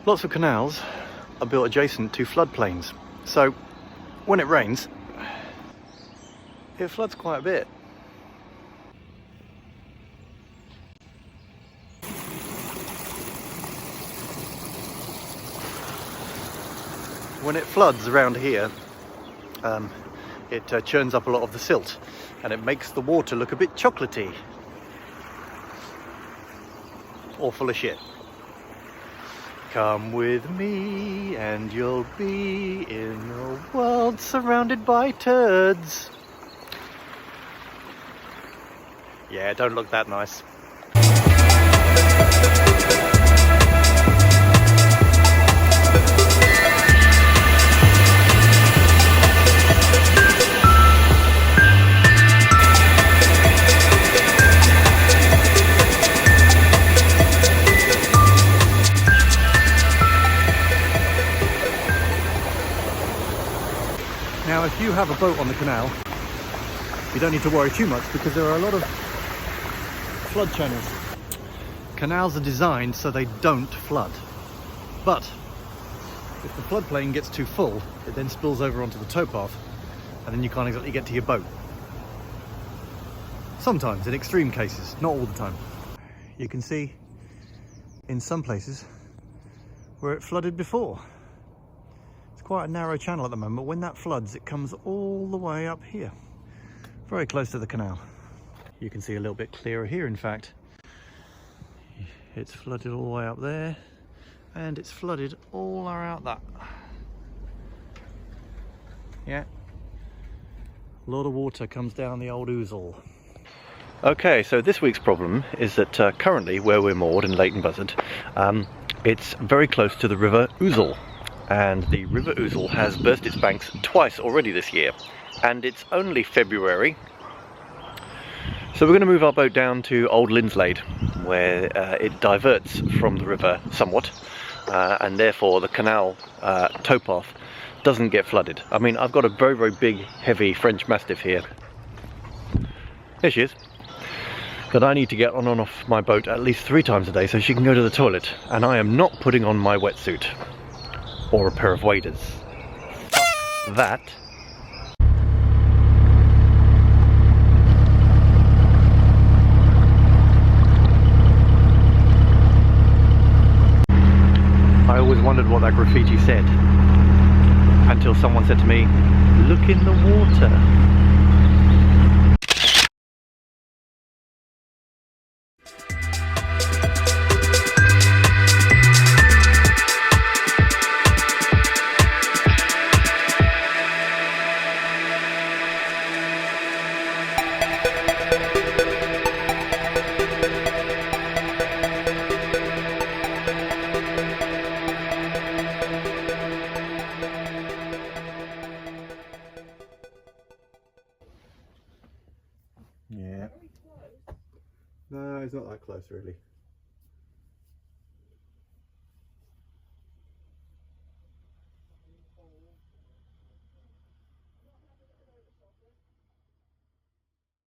Lots of canals are built adjacent to floodplains, so when it rains, it floods quite a bit. When it floods around here, it churns up a lot of the silt and it makes the water look a bit chocolatey or full of shit. Come with me and you'll be in a world surrounded by turds. Yeah, don't look that nice. Now, if you have a boat on the canal, you don't need to worry too much because there are a lot of flood channels. Canals are designed so they don't flood. But if the floodplain gets too full, it then spills over onto the towpath and then you can't exactly get to your boat. Sometimes, in extreme cases, not all the time. You can see in some places where it flooded before. Quite a narrow channel at the moment. When that floods, it comes all the way up here, very close to the canal. You can see a little bit clearer here, in fact. It's flooded all the way up there and it's flooded all around that. Yeah, a lot of water comes down the old Ouzel. Okay, so this week's problem is that currently where we're moored in Leighton Buzzard, it's very close to the River Ouzel. And the River Ouzel has burst its banks twice already this year, and it's only February, so we're going to move our boat down to Old Linslade, where it diverts from the river somewhat, and therefore the canal towpath doesn't get flooded. I mean, I've got a very, very big, heavy French Mastiff here. There she is. But I need to get on and off my boat at least 3 times a day so she can go to the toilet, and I am not putting on my wetsuit. Or a pair of waders. That. I always wondered what that graffiti said, until someone said to me, "Look in the water." Yeah. No, it's not that close really.